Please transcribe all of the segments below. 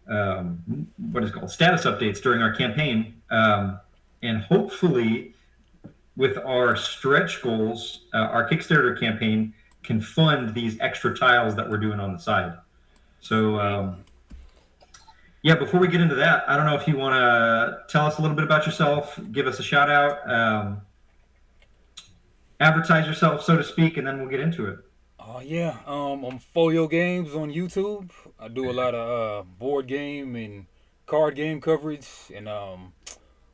what is it called, status updates during our campaign, and hopefully with our stretch goals, our Kickstarter campaign can fund these extra tiles that we're doing on the side. So yeah, before we get into that, I don't know if you want to tell us a little bit about yourself, give us a shout out, advertise yourself, so to speak, and then we'll get into it. Yeah, I'm Folio Games on YouTube. I do a lot of board game and card game coverage, and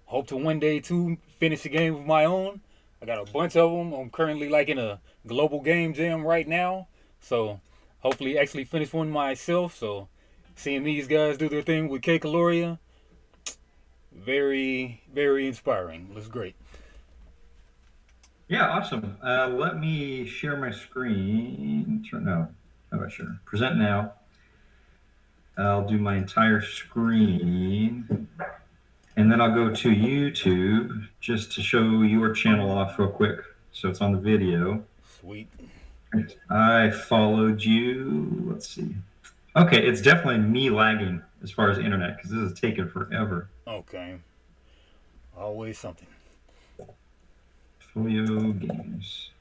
hope to one day too finish a game of my own. I got a bunch of them. I'm currently like in a global game jam right now, so hopefully actually finish one myself. So seeing these guys do their thing with kCaloria, very inspiring. Looks great. Yeah, awesome. Let me share my screen. No, how about share? Present now. I'll do my entire screen, and then I'll go to YouTube just to show your channel off real quick. So it's on the video. Sweet. I followed you. Let's see. Okay, it's definitely me lagging as far as internet because this is taking forever. Okay. Always something. Folio Games.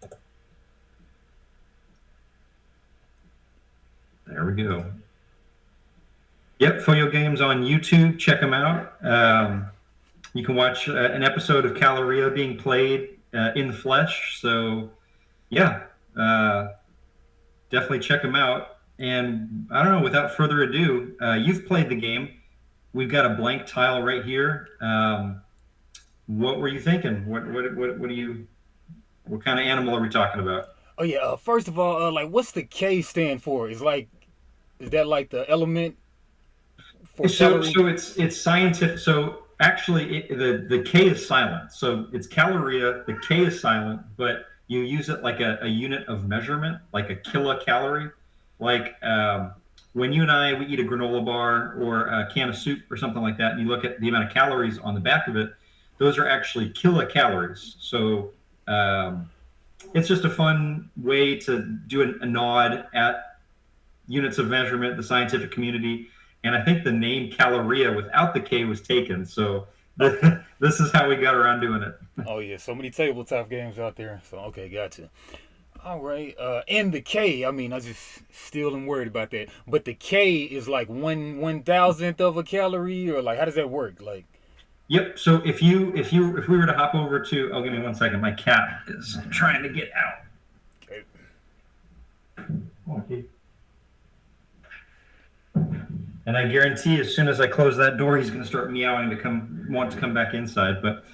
There we go. Yep, Folio Games on YouTube. Check them out. You can watch an episode of Kaloria being played in the flesh. So, yeah, definitely check them out. And I don't know, without further ado, you've played the game. We've got a blank tile right here. What were you thinking? What do you? What kind of animal are we talking about? Oh yeah. First of all, like, what's the K stand for? Is that like the element for calorie? So it's scientific. So actually, the K is silent. So it's caloria. The K is silent, but you use it like a unit of measurement, like a kilocalorie. Like when you and we eat a granola bar or a can of soup or something like that, and you look at the amount of calories on the back of it, those are actually kilocalories. So it's just a fun way to do a nod at units of measurement, the scientific community. And I think the name Caloria without the K was taken. So this is how we got around doing it. Oh yeah, so many tabletop games out there. So okay, gotcha. All right, and the K. I mean, I just still am worried about that. But the K is like 1/1000th of a calorie, or like how does that work? Like, Yep. So if we were to hop over to, oh, give me 1 second. My cat is trying to get out. okay. Okay. And I guarantee as soon as I close that door, he's going to start meowing to want to come back inside. But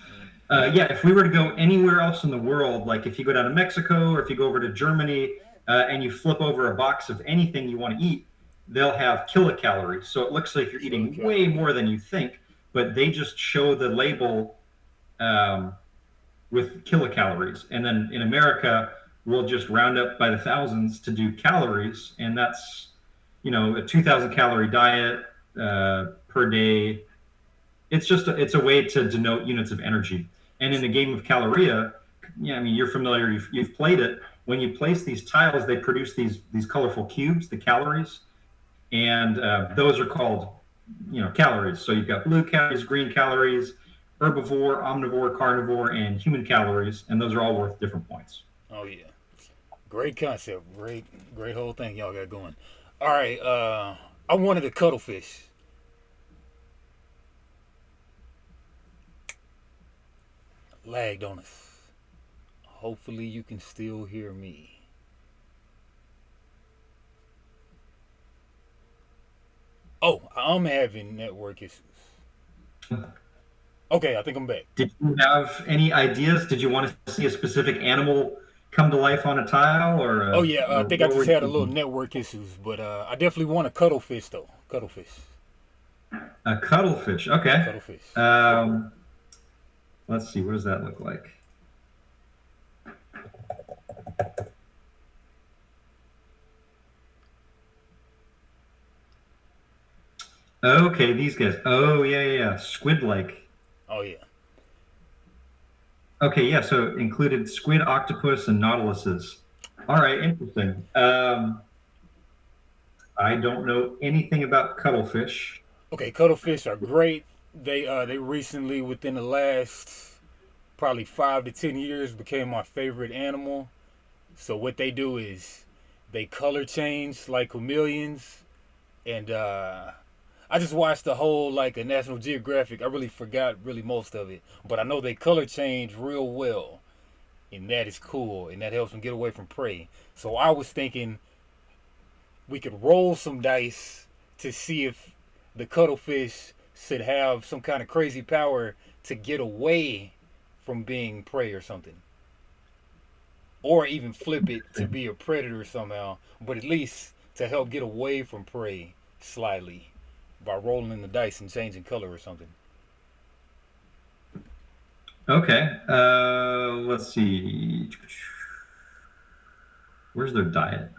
yeah, if we were to go anywhere else in the world, like if you go down to Mexico or if you go over to Germany and you flip over a box of anything you want to eat, they'll have kilocalories. So it looks like you're eating way more than you think, but they just show the label with kilocalories. And then in America, we'll just round up by the thousands to do calories, and that's a 2,000 calorie diet per day. It's a way to denote units of energy. And in the game of Caloria, yeah, I mean, you're familiar, you've played it. When you place these tiles, they produce these colorful cubes, the calories, and those are called calories. So you've got blue calories, green calories, herbivore, omnivore, carnivore, and human calories, and those are all worth different points. Oh yeah, great concept. Great whole thing y'all got going. All right, I wanted a cuttlefish. Lagged on us. Hopefully you can still hear me. Oh, I'm having network issues. Okay, I think I'm back. Did you have any ideas? Did you want to see a specific animal come to life on a tile, Oh yeah, I or think I what were just you had a little thinking? network issues, but I definitely want a cuttlefish though. Cuttlefish. A cuttlefish. Okay. Cuttlefish. Um, let's see. What does that look like? Okay, these guys. Oh yeah. Squid-like. Oh yeah. Okay, yeah. So included squid, octopus, and nautiluses. All right, interesting. I don't know anything about cuttlefish. Okay, cuttlefish are great. They recently, within the last probably 5 to 10 years, became my favorite animal. So what they do is they color change like chameleons, and I just watched the whole like a National Geographic. I really forgot really most of it, but I know they color change real well, and that is cool, and that helps them get away from prey. So I was thinking we could roll some dice to see if the cuttlefish should have some kind of crazy power to get away from being prey or something, or even flip it to be a predator somehow, but at least to help get away from prey slightly by rolling the dice and changing color or something. Okay. Let's see. Where's their diet?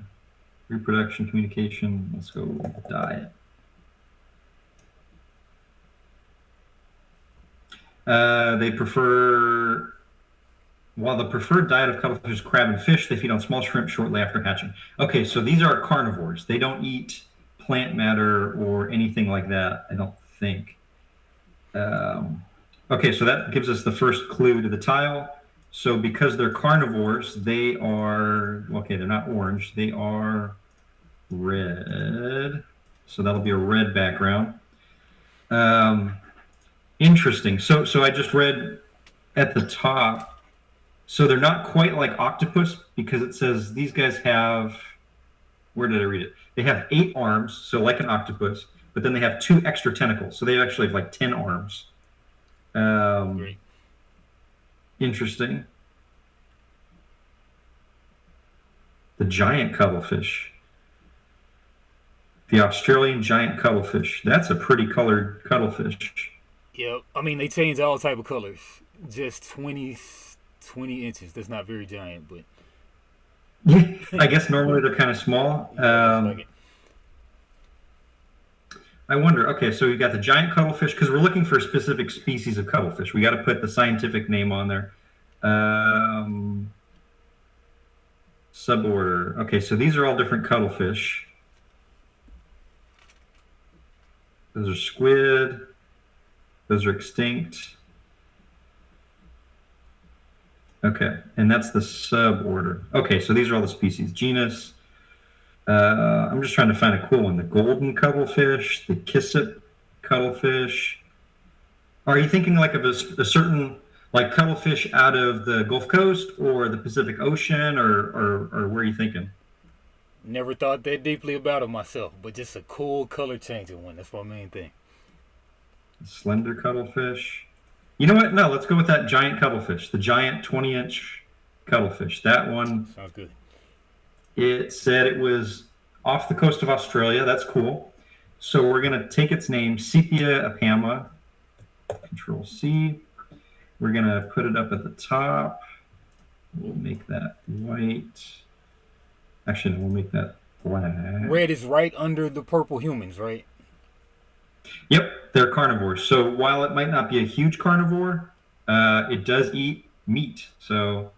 Reproduction, communication. Let's go diet. They prefer, while the preferred diet of cuttlefish is crab and fish, they feed on small shrimp shortly after hatching. Okay, so these are carnivores. They don't eat plant matter or anything like that, I don't think. Okay, so that gives us the first clue to the tile. So because they're carnivores, they are, okay, they're not orange, they are red. So that'll be a red background. Interesting. So I just read at the top. So they're not quite like octopus because it says these guys have, where did I read it? They have 8 arms, so like an octopus, but then they have 2 extra tentacles. So they actually have like 10 arms. Great. Interesting. The giant cuttlefish. The Australian giant cuttlefish. That's a pretty colored cuttlefish. Yep. I mean, they change all type of colors. Just 20 inches. That's not very giant, but I guess normally they're kind of small. yeah, looks like it. I wonder. Okay, so we got the giant cuttlefish because we're looking for a specific species of cuttlefish. We got to put the scientific name on there. Suborder. Okay, so these are all different cuttlefish. Those are squid. Those are extinct. Okay, and that's the suborder. Okay, so these are all the species. Genus. I'm just trying to find a cool one. The golden cuttlefish, the kissip cuttlefish. Are you thinking like of a certain like cuttlefish out of the Gulf Coast or the Pacific Ocean, or where are you thinking? Never thought that deeply about it myself, but just a cool color changing one. That's my main thing. Slender cuttlefish. You know what? No, let's go with that giant cuttlefish, the giant 20-inch cuttlefish. That one, Sounds good. it said it was off the coast of Australia. That's cool. So we're going to take its name, Sepia apama. Control C. We're going to put it up at the top. We'll make that white. Actually, no, we'll make that black. Red is right under the purple humans, right? Yep, they're carnivores. So while it might not be a huge carnivore, it does eat meat. So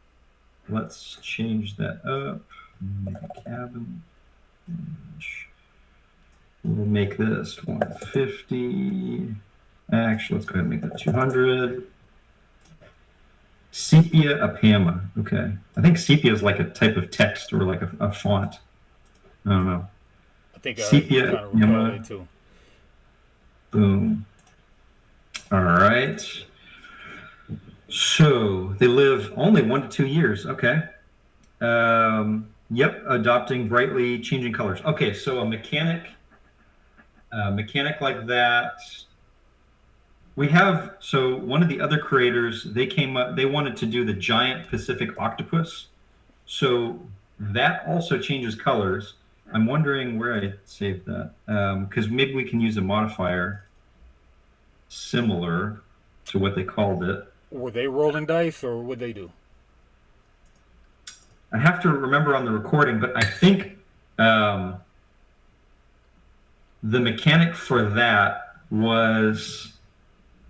let's change that up. Make a cabin. We'll make this 150. Actually, let's go ahead and make that 200. Sepia apama. Okay. I think sepia is like a type of text or like a font. I don't know. I think I kind Sepia of recall apama. that too. Boom. All right. So they live only 1 to 2 years. Okay. Yep. Adopting brightly changing colors. Okay. So a mechanic like that. We have, so one of the other creators, they came up, they wanted to do the giant Pacific octopus. So that also changes colors. I'm wondering where I saved that. Because maybe we can use a modifier similar to what they called it. Were they rolling dice or what they do? I have to remember on the recording, but I think the mechanic for that was,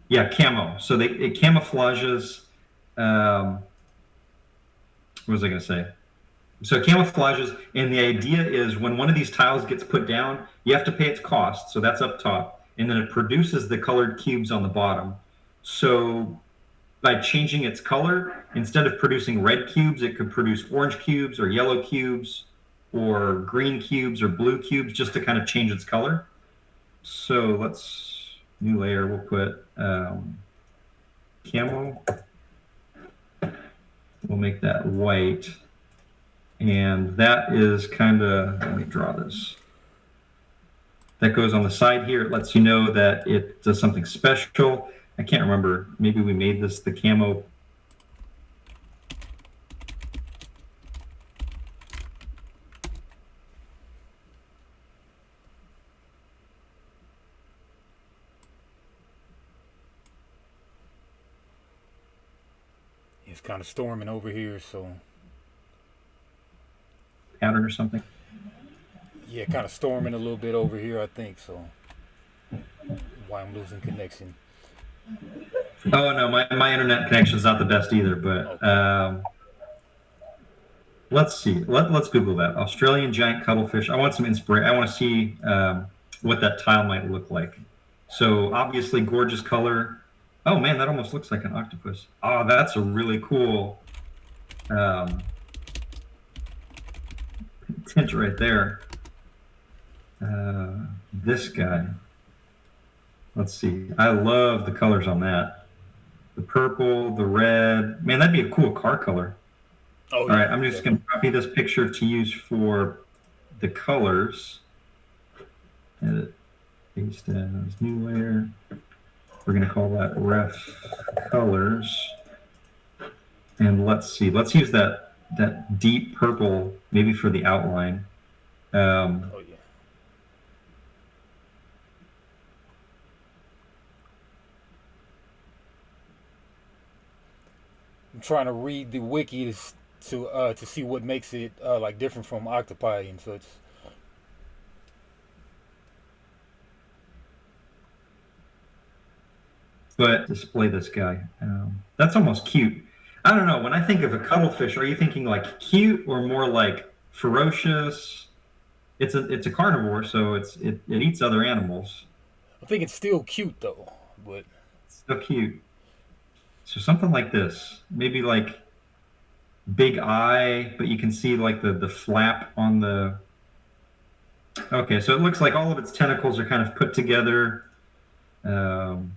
yeah, camo. So it camouflages. What was I going to say? So it camouflages, and the idea is when one of these tiles gets put down, you have to pay its cost. So that's up top, and then it produces the colored cubes on the bottom. So by changing its color, instead of producing red cubes, it could produce orange cubes or yellow cubes or green cubes or blue cubes just to kind of change its color. So let's, new layer, we'll put camo. We'll make that white. And that is kind of, let me draw this. That goes on the side here. It lets you know that it does something special. I can't remember. Maybe we made this the camo. It's kind of storming over here, so Pattern or something. yeah, kind of storming a little bit over here, I think. So why I'm losing connection. Oh no, my internet connection is not the best either. But Okay. let's see. Let's Google that. Australian giant cuttlefish. I want some inspiration. I want to see what that tile might look like. So obviously gorgeous color. Oh man, that almost looks like an octopus. Oh, that's a really cool tint right there. This guy. Let's see. I love the colors on that. The purple, the red. Man, that'd be a cool car color. Oh All yeah. right, I'm just going to copy this picture to use for the colors. Edit, paste as new layer. We're going to call that ref colors. And let's see. Let's use that deep purple maybe for the outline. Oh yeah. I'm trying to read the wiki to see what makes it like different from octopi and such. But display this guy. That's almost cute. I don't know. When I think of a cuttlefish, are you thinking like cute or more like ferocious? It's a carnivore, so it eats other animals. I think it's still cute though, but It's so cute. So something like this, maybe like big eye, but you can see like the flap on the. Okay, so it looks like all of its tentacles are kind of put together. Um,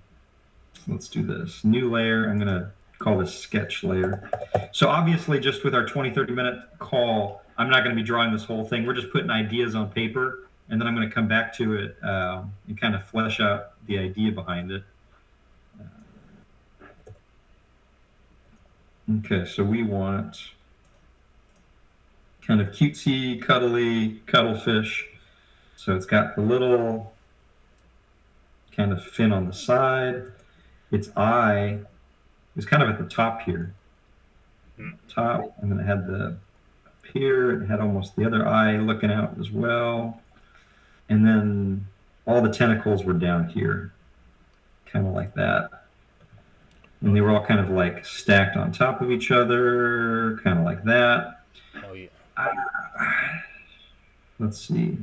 let's do this new layer. I'm gonna call this sketch layer. So obviously, just with our 20-30 minute call, I'm not going to be drawing this whole thing. We're just putting ideas on paper, and then I'm going to come back to it and kind of flesh out the idea behind it. Okay, so we want kind of cutesy, cuddly cuttlefish. So it's got the little kind of fin on the side. Its eye is kind of at the top here. Top, and then it had the up here, it had almost the other eye looking out as well. And then all the tentacles were down here, kind of like that. And they were all kind of like stacked on top of each other, kind of like that. oh yeah. Let's see.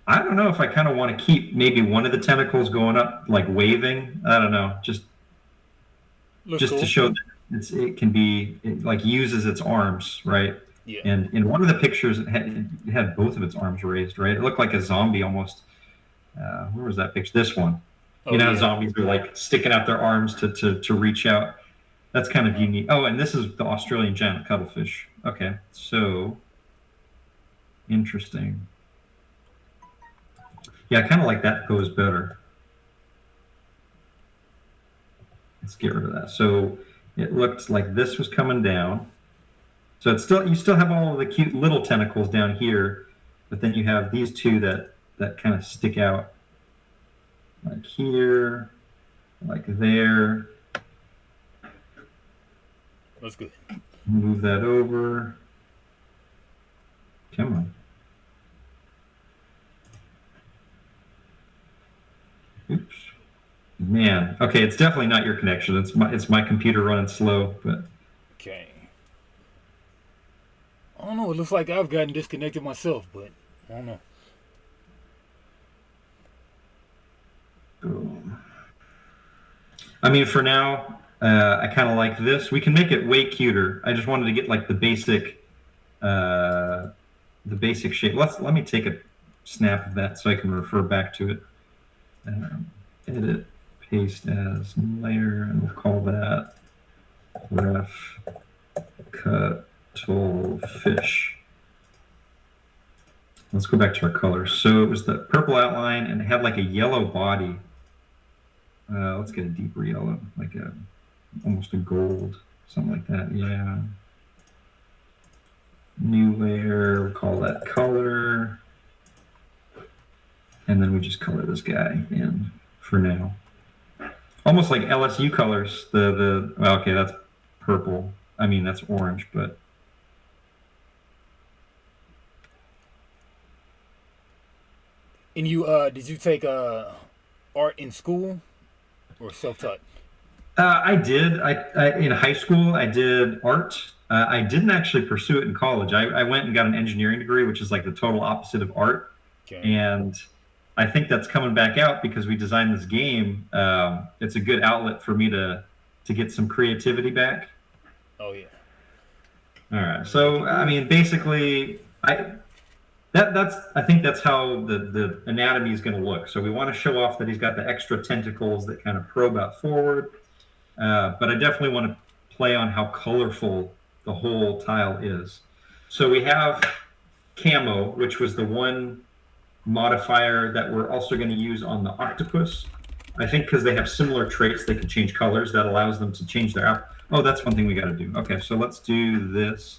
I don't know if I kind of want to keep maybe one of the tentacles going up, like waving. I don't know, just Looks to cool. show that it can be it like uses its arms, right? Yeah. And in one of the pictures, it had both of its arms raised, right? It looked like a zombie almost. Where was that picture? This one. Oh You know how yeah. zombies are like sticking out their arms to reach out. That's kind of unique. Oh, and this is the Australian giant cuttlefish. Okay, so interesting. Yeah, I kind of like that pose better. Let's get rid of that. So it looked like this was coming down. So it's still you still have all of the cute little tentacles down here, but then you have these two that kind of stick out, like here, like there. That's good. Move that over. Come on. Oops. Man. Okay, it's definitely not your connection. It's my computer running slow, but Okay. I don't know. It looks like I've gotten disconnected myself, but I don't know. Boom. I mean, for now, I kind of like this. We can make it way cuter. I just wanted to get like uh, the basic shape. Let me take a snap of that so I can refer back to it. Edit, paste as layer, and we'll call that ref CuttleFish. Let's go back to our colors. So it was the purple outline, and it had like a yellow body. Let's get a deeper yellow, like almost a gold, something like that. Yeah. New layer, we'll call that color. And then we just color this guy in for now. Almost like LSU colors. Well, okay, that's purple. I mean, that's orange, but. And you did you take art in school or self-taught? I did. I in high school I did art. I didn't actually pursue it in college. I went and got an engineering degree, which is like the total opposite of art. Okay. And I think that's coming back out because we designed this game. It's a good outlet for me to get some creativity back. Oh yeah. All right. So I mean, basically, I think that's how the anatomy is going to look. So we want to show off that he's got the extra tentacles that kind of probe out forward. But I definitely want to play on how colorful the whole tile is. So we have camo, which was the one modifier that we're also going to use on the octopus. I think because they have similar traits, they can change colors. That allows them to change their. Oh, that's one thing we got to do. Okay, so let's do this.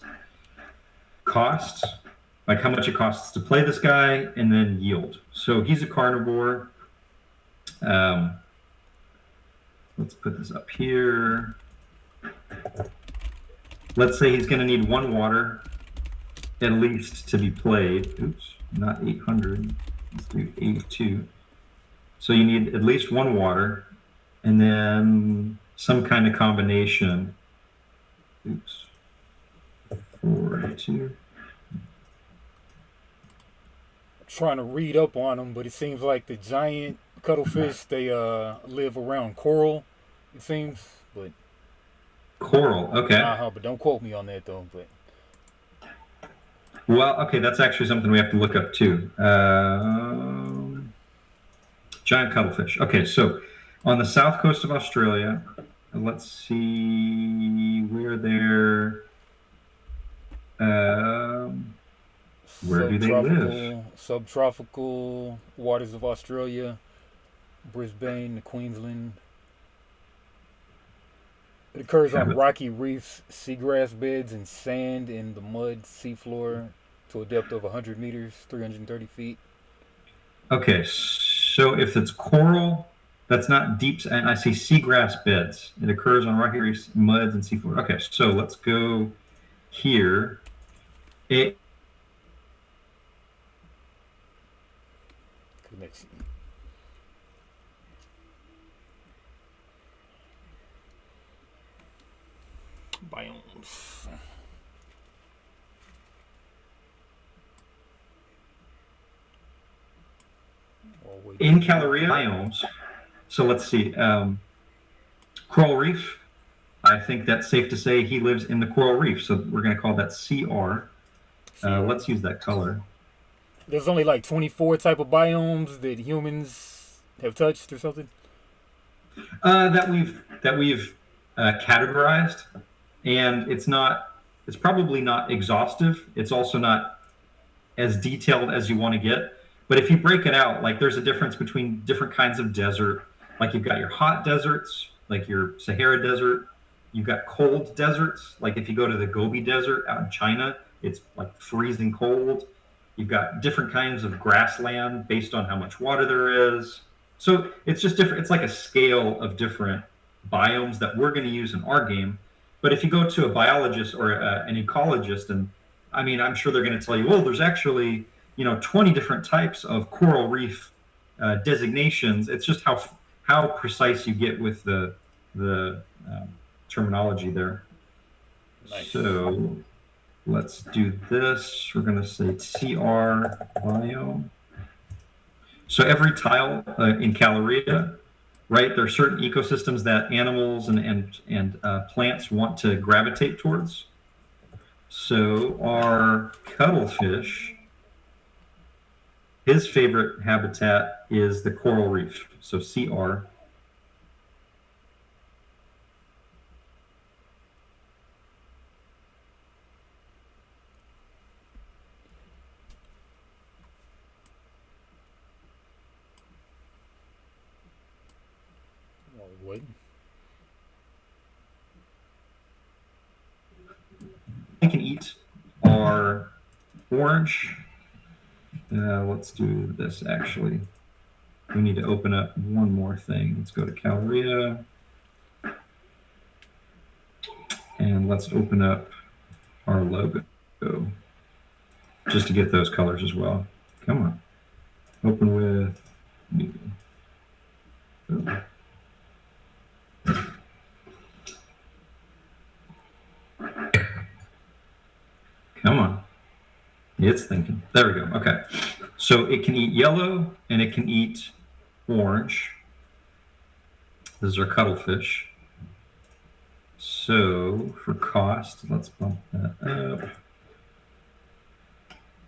Cost, like how much it costs to play this guy, and then yield. So he's a carnivore. Let's put this up here. Let's say he's going to need 1 water at least to be played. Oops, not 800. Let's do 82. So you need at least 1 water, and then some kind of combination. Oops. 482. Trying to read up on them, but it seems like the giant cuttlefish they live around coral. It seems, but coral. Okay. But don't quote me on that though. But well, okay, that's actually something we have to look up too. Giant cuttlefish. Okay, so on the south coast of Australia, let's see where they're. Where do they live? Subtropical waters of Australia, Brisbane, Queensland. It occurs on rocky reefs, seagrass beds, and sand in the mud seafloor to a depth of 100 meters, 330 feet. Okay, so if it's coral, that's not deep. And I see seagrass beds. It occurs on rocky reefs, muds, and seafloor. Okay, so let's go here. Connection. Biomes. In kCaloria biomes. So let's see. Coral reef. I think that's safe to say he lives in the coral reef. So we're going to call that CR. Let's use that color. There's only like 24 type of biomes that humans have touched or something. That we've categorized, and it's probably not exhaustive. It's also not as detailed as you want to get. But if you break it out, like there's a difference between different kinds of desert. Like you've got your hot deserts, like your Sahara Desert. You've got cold deserts, like if you go to the Gobi Desert out in China, it's like freezing cold. You've got different kinds of grassland based on how much water there is. So it's just different. It's like a scale of different biomes that we're going to use in our game. But if you go to a biologist or an ecologist, and I mean, I'm sure they're going to tell you, well, there's actually 20 different types of coral reef designations. It's just how precise you get with the terminology there. Nice. So let's do this. We're going to say CR biome. So every tile in kCaloria right? There are certain ecosystems that animals and plants want to gravitate towards. So our cuttlefish, his favorite habitat is the coral reef. So CR. Oh, what? We can eat are orange. Let's do this actually. We need to open up one more thing. Let's go to kCaloria. And let's open up our logo just to get those colors as well. Come on. Open with new. Come on. It's thinking. There we go. Okay. So it can eat yellow and it can eat orange. This is our cuttlefish. So for cost, let's bump that up.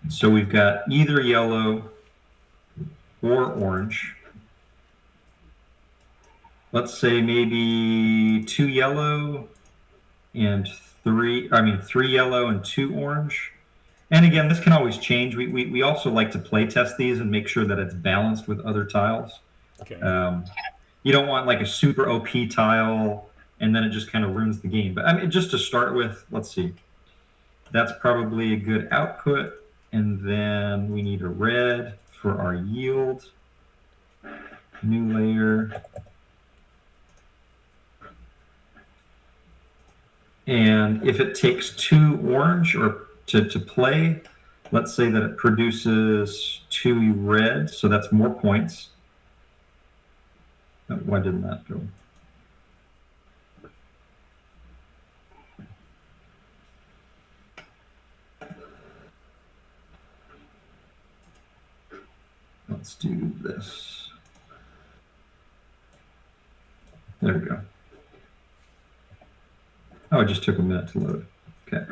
So we've got either yellow or orange. Let's say maybe 2 yellow and 3 yellow and 2 orange. And again, this can always change. We also like to play test these and make sure that it's balanced with other tiles. Okay. You don't want like a super OP tile and then it just kind of ruins the game. But I mean, just to start with, let's see. That's probably a good output. And then we need a red for our yield. New layer. And if it takes 2 orange or to play, let's say that it produces 2 red, so that's more points. Oh, why didn't that go? Let's do this. There we go. Oh, it just took a minute to load. Okay.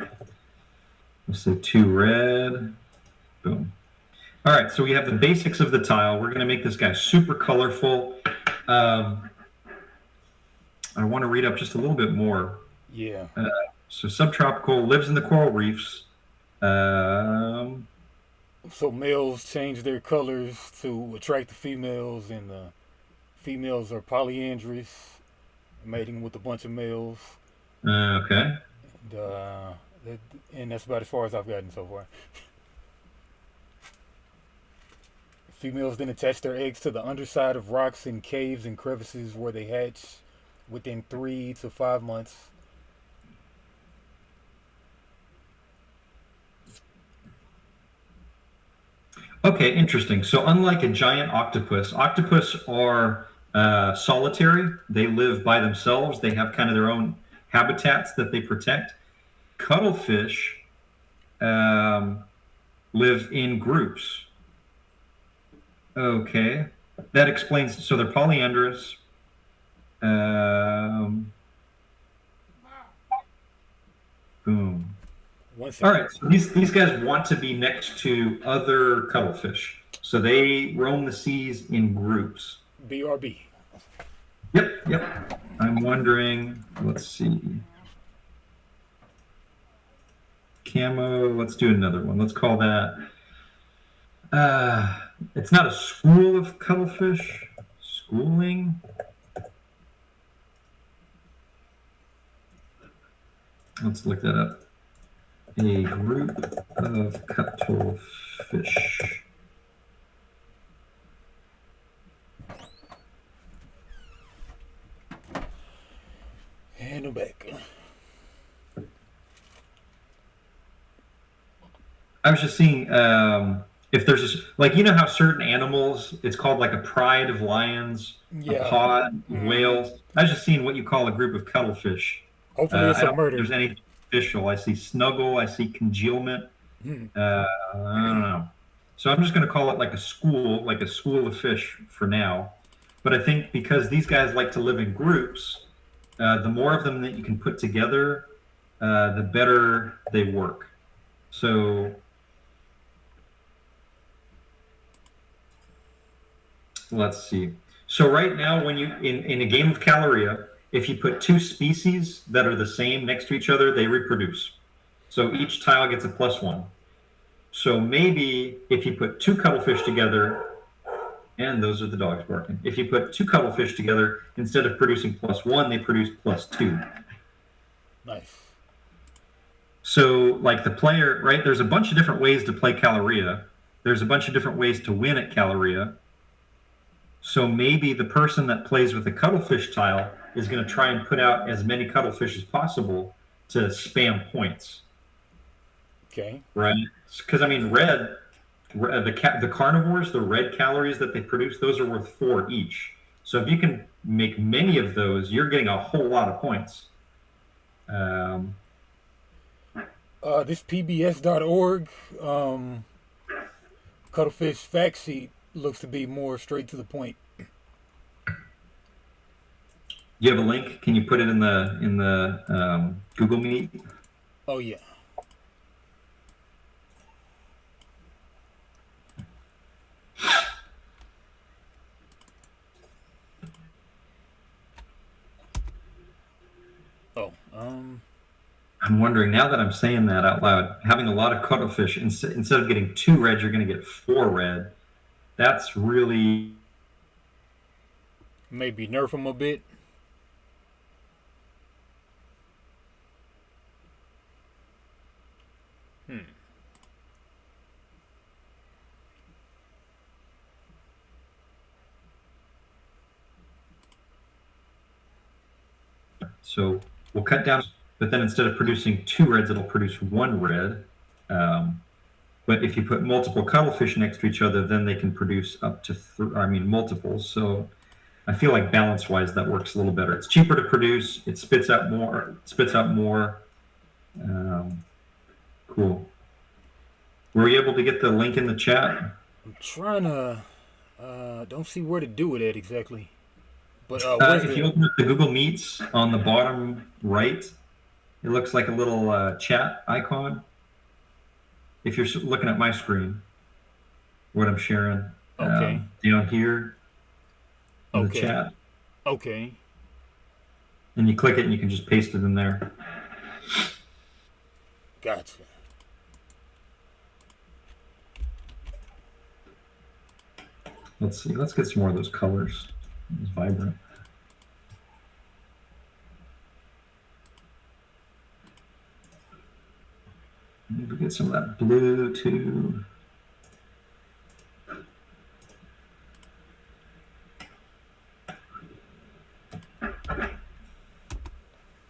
Let's say 2 red. Boom. All right, so we have the basics of the tile. We're going to make this guy super colorful. I want to read up just a little bit more. Yeah. So subtropical, lives in the coral reefs. So males change their colors to attract the females, and the females are polyandrous, mating with a bunch of males. Okay. And that's about as far as I've gotten so far. Females then attach their eggs to the underside of rocks in caves and crevices where they hatch within 3 to 5 months. Okay, interesting. So unlike a giant octopus, octopus are solitary. They live by themselves. They have kind of their own habitats that they protect. Cuttlefish live in groups. Okay, that explains. So they're polyandrous. Boom. All right, so these guys want to be next to other cuttlefish, so they roam the seas in groups. BRB. Yep. I'm wondering. Let's see. Camo. Let's do another one. Let's call that. It's not a school of cuttlefish. Schooling. Let's look that up. A group of cuttlefish. And I'm back. I was just seeing if there's this, like, you know how certain animals, it's called like a pride of lions, a pod of whales. I was just seeing what you call a group of cuttlefish. Hopefully it's I a don't murder. think there's anything official. I see snuggle. I see congealment. I don't know. So I'm just going to call it like a school of fish for now. But I think because these guys like to live in groups, the more of them that you can put together, the better they work. So let's see. So right now, when you in a game of Kaloria, if you put two species that are the same next to each other, they reproduce. So each tile gets a +1. So maybe if you put two cuttlefish together, and those are the dogs barking. If you put two cuttlefish together, instead of producing +1, they produce +2. Nice. So, like the player, right? There's a bunch of different ways to play Kaloria. There's a bunch of different ways to win at Kaloria. So maybe the person that plays with the cuttlefish tile is going to try and put out as many cuttlefish as possible to spam points, Okay. right? Because I mean, the carnivores, the red calories that they produce, those are worth 4 each. So if you can make many of those, you're getting a whole lot of points. This PBS.org Cuttlefish fact sheet looks to be more straight to the point. You have a link? Can you put it in the Google Meet? Oh yeah. Oh, I'm wondering now that I'm saying that out loud, having a lot of cuttlefish instead of getting 2 red, you're going to get 4 red. That's really maybe nerf them a bit. so. We'll cut down, but then instead of producing 2 reds, it'll produce 1 red. But if you put multiple cuttlefish next to each other, then they can produce up to multiples. So I feel like balance-wise, that works a little better. It's cheaper to produce. It spits out more. Cool. Were you able to get the link in the chat? I'm trying to. Don't see where to do it at exactly. But where's if you open up the Google Meets on the bottom right, it looks like a little chat icon. If you're looking at my screen, what I'm sharing, okay, down here in the chat. Okay. And you click it and you can just paste it in there. Gotcha. Let's see. Let's get some more of those colors. It's vibrant. Maybe get some of that blue too.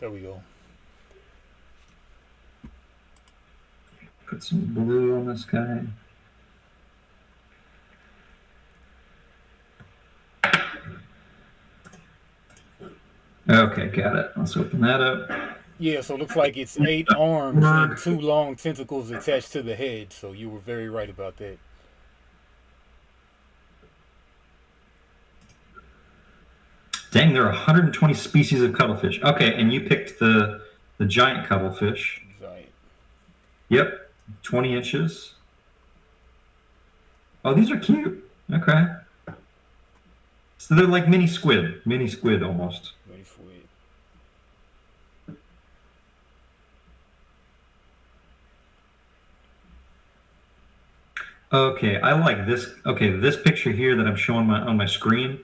There we go. Put some blue on this guy. Okay, got it. Let's open that up. Yeah, so it looks like it's 8 arms and 2 long tentacles attached to the head. So you were very right about that. Dang, there are 120 species of cuttlefish. Okay, and you picked the giant cuttlefish. Giant. Yep, 20 inches. Oh, these are cute. Okay. So they're like mini squid almost. Mini squid. Okay, I like this. Okay, this picture here that I'm showing on my screen,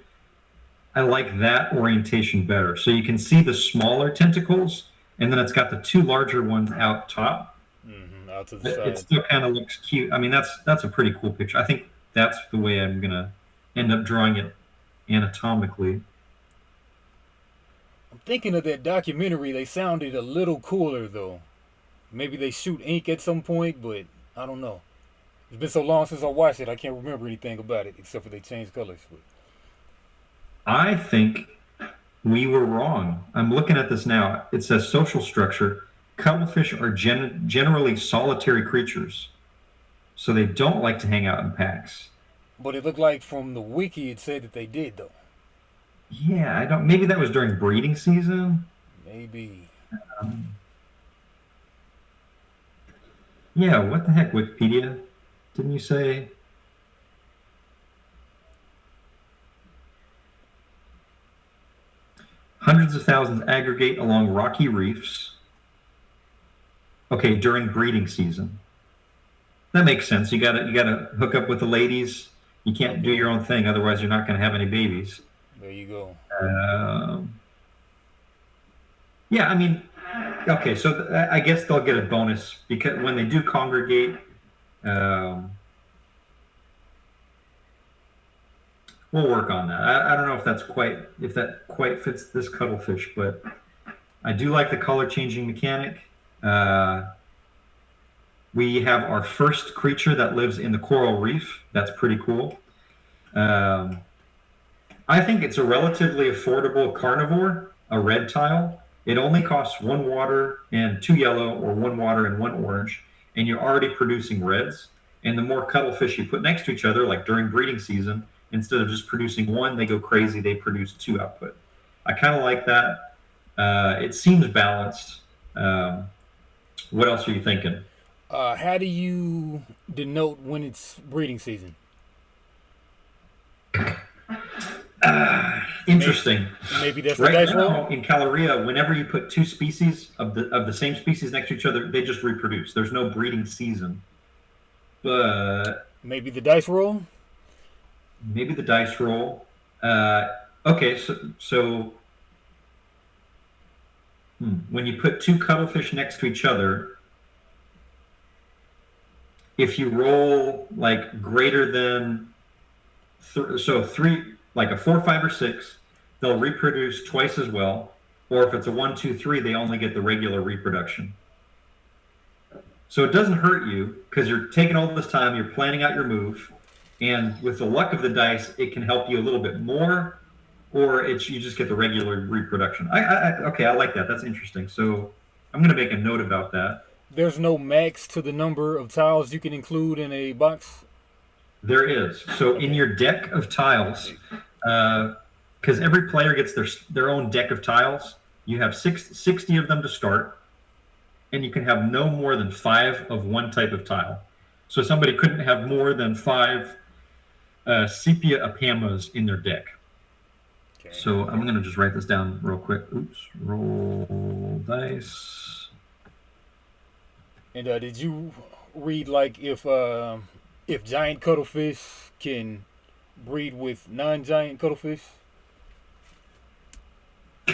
I like that orientation better. So you can see the smaller tentacles, and then it's got the 2 larger ones out top. Out to the side. It still kind of looks cute. I mean, that's a pretty cool picture. I think that's the way I'm gonna end up drawing it anatomically. I'm thinking of that documentary. They sounded a little cooler though. Maybe they shoot ink at some point, but I don't know. It's been so long since I watched it, I can't remember anything about it except for they changed colors. But I think we were wrong. I'm looking at this now. It says social structure. Cuttlefish are generally solitary creatures, so they don't like to hang out in packs. But it looked like from the wiki it said that they did though. Yeah, I don't. Maybe that was during breeding season. Maybe. Um, yeah, what the heck, Wikipedia? Didn't you say hundreds of thousands aggregate along rocky reefs? Okay, during breeding season. That makes sense. You gotta hook up with the ladies. You can't do Okay. your own thing, otherwise you're not going to have any babies. There you go. Um, yeah, I mean, okay, so I guess they'll get a bonus because when they do congregate, um, we'll work on that. I don't know if that quite fits this cuttlefish, but I do like the color changing mechanic. Uh, we have our first creature that lives in the coral reef. That's pretty cool. Um, I think it's a relatively affordable carnivore, a red tile. It only costs one water and two yellow, or one water and one orange, and you're already producing reds. And the more cuttlefish you put next to each other, like during breeding season, instead of just producing one, they go crazy. They produce two output. I kind of like that. It seems balanced. Um, what else are you thinking? How do you denote when it's breeding season? Maybe, Interesting. maybe that's the Right dice roll. now in kCaloria, whenever you put two species of the same species next to each other, they just reproduce. There's no breeding season. But Maybe the dice roll. maybe the dice roll. Uh, okay, when you put two cuttlefish next to each other, if you roll like greater than three, like a 4, 5, or 6, they'll reproduce twice as well. Or if it's a 1, 2, 3, they only get the regular reproduction. So it doesn't hurt you because you're taking all this time, you're planning out your move, and with the luck of the dice, it can help you a little bit more, or you just get the regular reproduction. Okay, I like that. That's interesting. So I'm going to make a note about that. There's no max to the number of tiles you can include in a box. There is. So in Okay. your deck of tiles, because every player gets their own deck of tiles, you have 60 of them to start, and you can have no more than 5 of one type of tile. So somebody couldn't have more than 5 Sepia Apamas in their deck. Okay. So I'm going to just write this down real quick. Oops, roll dice. And did you read like if giant cuttlefish can breed with non-giant cuttlefish?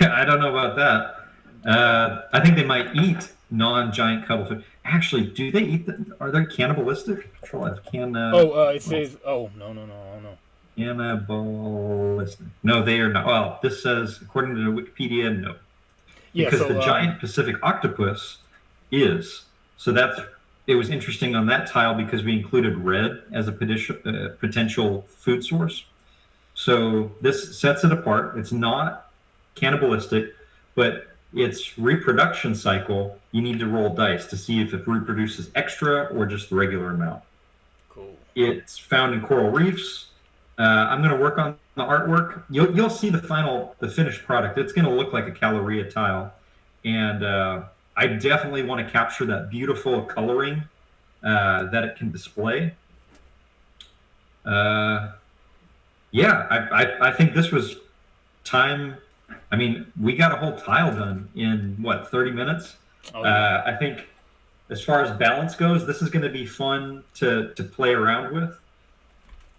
I don't know about that. I think they might eat non-giant cuttlefish. Actually, do they eat them? Are they cannibalistic? Control F. Oh, it says. Oh, no, no, no, I don't know. Cannibalistic. No, they are not. Well, this says, according to Wikipedia, no. Yeah. Because the So giant Pacific octopus is. So it was interesting on that tile because we included red as a potential food source. So this sets it apart. It's not cannibalistic, but its reproduction cycle, you need to roll dice to see if it reproduces extra or just the regular amount. cool. It's found in coral reefs. I'm going to work on the artwork. You'll see the finished product. It's going to look like a kCaloria tile, and I definitely want to capture that beautiful coloring that it can display. Uh, yeah, I think this was time. I mean, we got a whole tile done in what, 30 minutes? Oh yeah. I think as far as balance goes, this is going to be fun to play around with.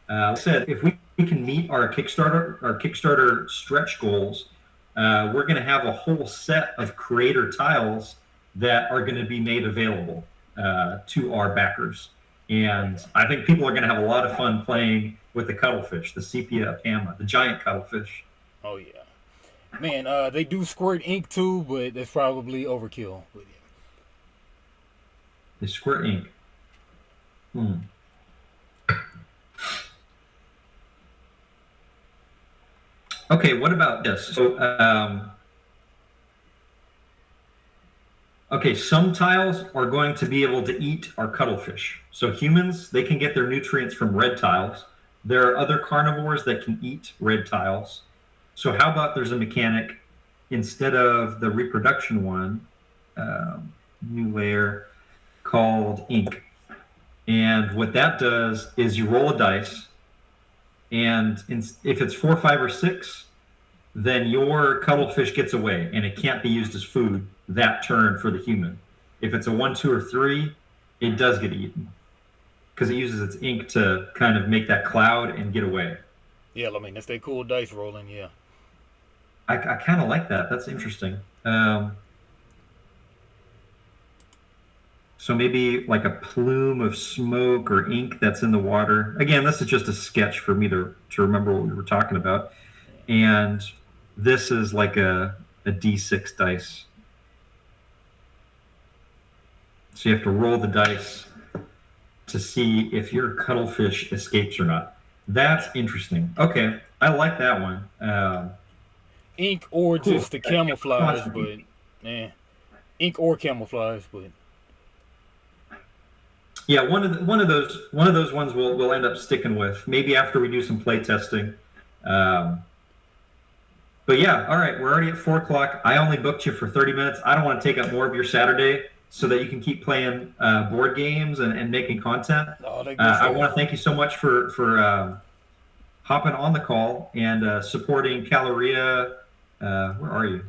Like I said, if we can meet our Kickstarter stretch goals, we're going to have a whole set of creator tiles that are going to be made available to our backers. And I think people are going to have a lot of fun playing with the cuttlefish, the Sepia Apama, the giant cuttlefish. Oh yeah. Man, they do squirt ink too, but that's probably overkill. But yeah. They squirt ink. Hmm. Okay, what about this? So, okay, some tiles are going to be able to eat our cuttlefish. So humans, they can get their nutrients from red tiles. There are other carnivores that can eat red tiles. So how about there's a mechanic instead of the reproduction one, new layer called ink. And what that does is you roll a dice, and if it's 4, 5, or 6, then your cuttlefish gets away and it can't be used as food that turn for the human. If it's a 1, 2, or 3, it does get eaten because it uses its ink to kind of make that cloud and get away. Yeah, I mean that's that cool dice rolling. Yeah. I kind of like that. That's interesting. So maybe like a plume of smoke or ink that's in the water. Again, this is just a sketch for me to remember what we were talking about. And this is like a D6 dice. So you have to roll the dice to see if your cuttlefish escapes or not. That's interesting. Okay, I like that one. Ink or Cool. just the camouflage, but ink or camouflage, but Yeah, one of those ones we'll end up sticking with. Maybe after we do some play testing. Um, but yeah, all right, we're already at 4 o'clock. I only booked you for 30 minutes. I don't want to take up more of your Saturday so that you can keep playing board games and making content. all that good I stuff. want to thank you so much for hopping on the call and supporting Caloria. Where are you?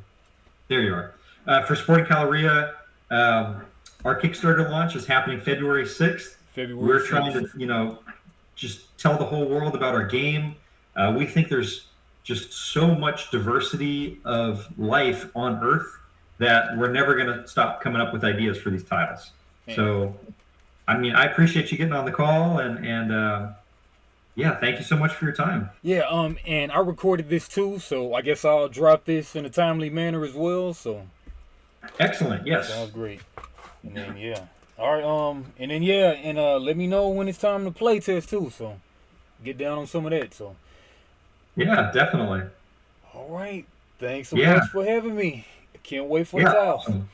There you are. For supporting Caloria, our Kickstarter launch is happening February 6th. February We're 6th. trying to, just tell the whole world about our game. We think there's just so much diversity of life on Earth that we're never going to stop coming up with ideas for these titles. Man. So, I mean, I appreciate you getting on the call and yeah, thank you so much for your time. Yeah, and I recorded this too, so I guess I'll drop this in a timely manner as well. So Excellent. Yes. sounds great. And then yeah, all right. And then yeah, and let me know when it's time to play test too. So get down on some of that. So Yeah, definitely. all right, thanks so Yeah. much for having me. I can't wait for Yeah. the tile. Awesome.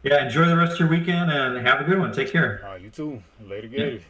Yeah. Enjoy the rest of your weekend and have a good one. Take care. All right, you too. Later, Yeah. Gators.